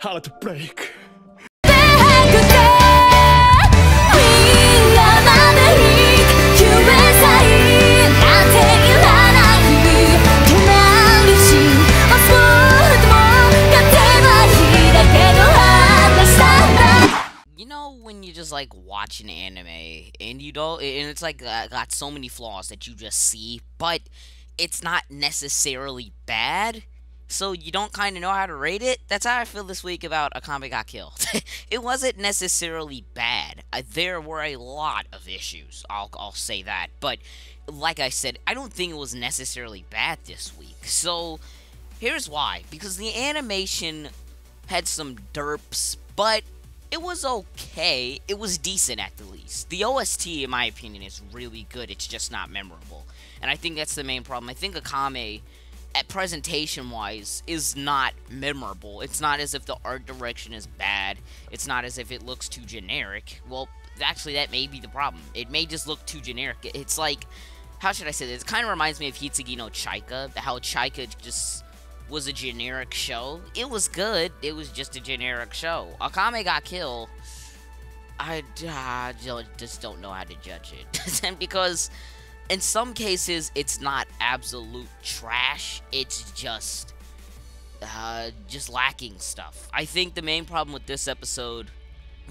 Heart break. You know when you just like watch an anime and you don't, and it's like got so many flaws that you just see, but it's not necessarily bad, so you don't kind of know how to rate it. That's how I feel this week about Akame got killed. It wasn't necessarily bad. There were a lot of issues. I'll say that, but like I said, I don't think it was necessarily bad this week. So here's why: because the animation had some derps, but it was okay. It was decent at the least. The OST, in my opinion, is really good. It's just not memorable. And I think that's the main problem. I think Akame, at presentation-wise, is not memorable. It's not as if the art direction is bad. It's not as if it looks too generic. Well, actually, that may be the problem. It may just look too generic. It's like, how should I say this? It kind of reminds me of Hitsugi no Chaika. How Chaika just was a generic show. It was good. It was just a generic show. Akame got killed. I just don't know how to judge it. And because in some cases it's not absolute trash. It's just lacking stuff. I think the main problem with this episode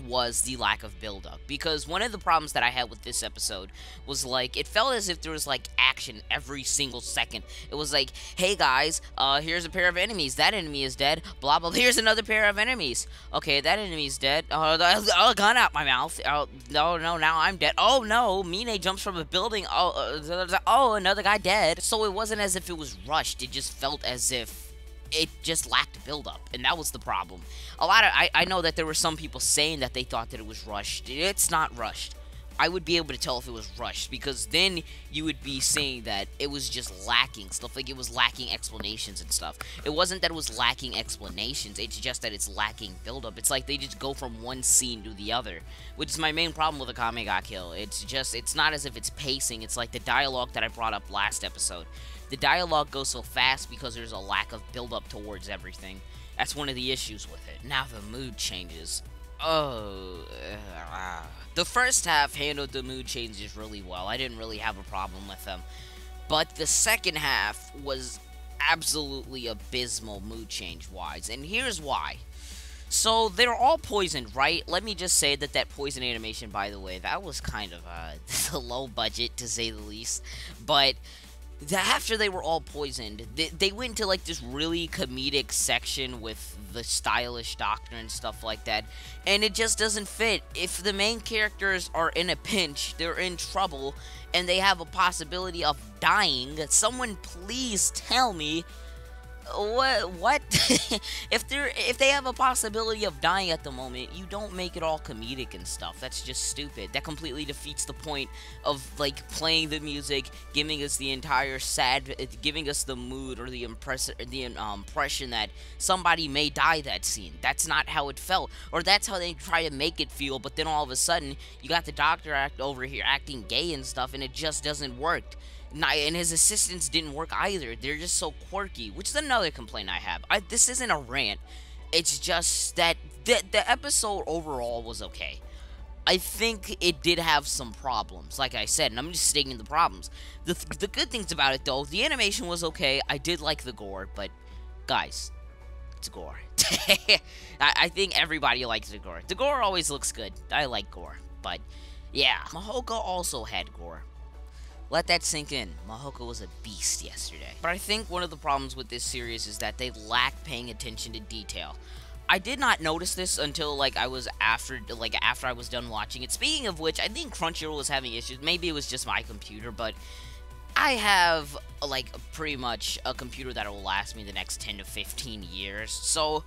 was the lack of build-up, because one of the problems that I had with this episode was, like, it felt as if there was, like, action every single second. It was like, hey guys, here's a pair of enemies, that enemy is dead, blah blah, here's another pair of enemies, okay, that enemy's dead, oh, gun out my mouth, oh, no, now I'm dead, oh no, Mine jumps from a building, oh, another guy dead. So it wasn't as if it was rushed, it just felt as if it just lacked build-up, and that was the problem. I know that there were some people saying that they thought that it was rushed. It's not rushed. I would be able to tell if it was rushed, because then you would be saying that it was just lacking stuff, like it was lacking explanations and stuff. It wasn't that it was lacking explanations, it's just that it's lacking build-up. It's like they just go from one scene to the other, which is my main problem with Akame ga Kill. It's not as if it's pacing, it's like the dialogue that I brought up last episode. The dialogue goes so fast because there's a lack of build-up towards everything. That's one of the issues with it. Now the mood changes. The first half handled the mood changes really well. I didn't really have a problem with them. But the second half was absolutely abysmal mood change-wise. And here's why. So, they're all poisoned, right? Let me just say that poison animation, by the way, that was kind of a low budget, to say the least. But after they were all poisoned, they went into like this really comedic section with the stylish doctor and stuff like that, and it just doesn't fit. If the main characters are in a pinch, they're in trouble, and they have a possibility of dying, someone please tell me what if they have a possibility of dying at the moment, you don't make it all comedic and stuff. That's just stupid. That completely defeats the point of like playing the music, giving us the entire giving us the mood or the impression that somebody may die that scene. That's not how it felt, or that's how they try to make it feel, but then all of a sudden you got the doctor over here acting gay and stuff, and it just doesn't work. And his assistants didn't work either. They're just so quirky, which is another complaint I have. This isn't a rant. It's just that the episode overall was okay. I think it did have some problems, like I said, and I'm just stating the problems. The good things about it, though, the animation was okay. I did like the gore, but guys, it's gore. I think everybody likes the gore. The gore always looks good. I like gore, but yeah. Mahoka also had gore. Let that sink in. Mahoka was a beast yesterday. But I think one of the problems with this series is that they lack paying attention to detail. I did not notice this until after I was done watching it. Speaking of which, I think Crunchyroll was having issues. Maybe it was just my computer, but I have like pretty much a computer that will last me the next 10 to 15 years. So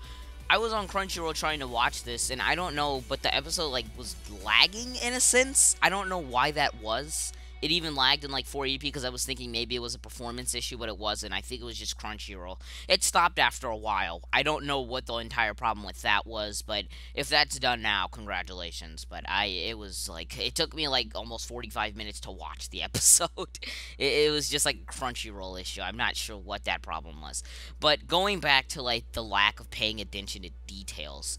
I was on Crunchyroll trying to watch this, and I don't know, but the episode like was lagging in a sense. I don't know why that was. It even lagged in like 480p because I was thinking maybe it was a performance issue, but it wasn't. I think it was just Crunchyroll. It stopped after a while. I don't know what the entire problem with that was, but if that's done now, congratulations. But it was like, it took me like almost 45 minutes to watch the episode. It was just like a Crunchyroll issue. I'm not sure what that problem was. But going back to like the lack of paying attention to details,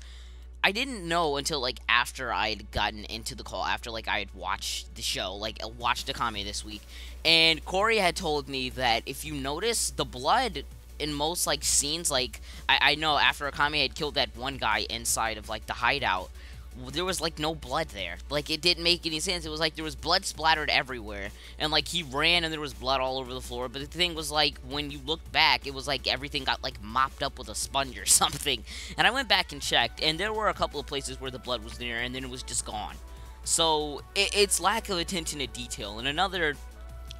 I didn't know until like after I had gotten into the call, after like I had watched the show, like watched Akame this week, and Corey had told me that if you notice the blood in most like scenes, like I know after Akame had killed that one guy inside of like the hideout, there was like no blood there. Like it didn't make any sense. It was like there was blood splattered everywhere, and like he ran and there was blood all over the floor. But the thing was like when you looked back, it was like everything got like mopped up with a sponge or something. And I went back and checked, and there were a couple of places where the blood was there, and then it was just gone. So it's lack of attention to detail. And another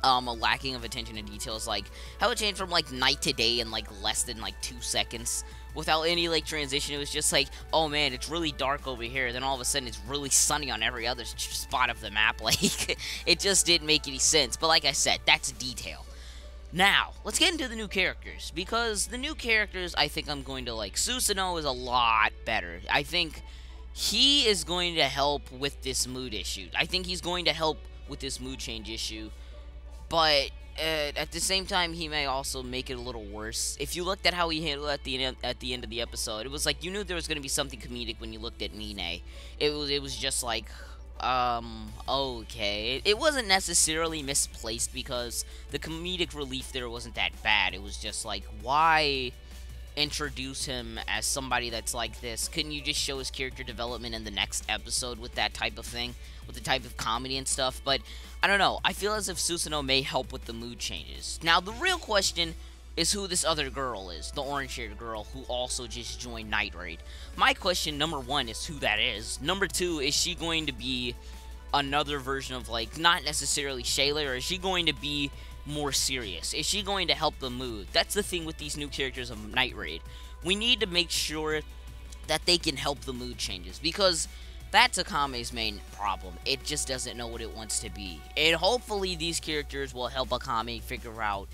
a lacking of attention to detail is like how it changed from like night to day in like less than like 2 seconds without any like transition. It was just like, oh man, it's really dark over here, then all of a sudden it's really sunny on every other spot of the map. Like it just didn't make any sense. But like I said, that's detail. Now let's get into the new characters, because the new characters I think I'm going to like. Susanoo is a lot better. I think he is going to help with this mood issue. I think he's going to help with this mood change issue. But at the same time, he may also make it a little worse. If you looked at how he handled it at the end of the episode, it was like you knew there was going to be something comedic when you looked at Nine. It was just like, okay. It wasn't necessarily misplaced because the comedic relief there wasn't that bad. It was just like, why introduce him as somebody that's like this? Couldn't you just show his character development in the next episode with that type of thing, with the type of comedy and stuff? But I don't know, I feel as if Susanoo may help with the mood changes. Now the real question is who this other girl is, the orange-haired girl who also just joined Night Raid. My question, number one, is who that is. Number two, is she going to be another version of like, not necessarily Shayla, or is she going to be more serious? Is she going to help the mood? That's the thing with these new characters of Night Raid. We need to make sure that they can help the mood changes, because that's Akame's main problem. It just doesn't know what it wants to be. And hopefully these characters will help Akame figure out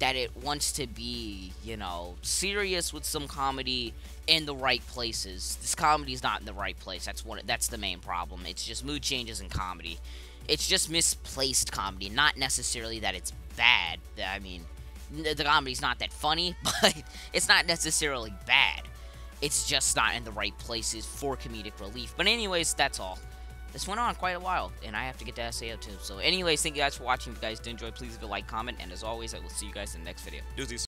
that it wants to be, you know, serious with some comedy in the right places. This comedy is not in the right place. That's the main problem. It's just mood changes and comedy. It's just misplaced comedy, not necessarily that it's bad. I mean, the comedy's not that funny, but it's not necessarily bad. It's just not in the right places for comedic relief. But anyways, that's all. This went on quite a while, and I have to get to SAO too. So anyways, thank you guys for watching. If you guys did enjoy, please leave a like, comment, and as always, I will see you guys in the next video. Deuces.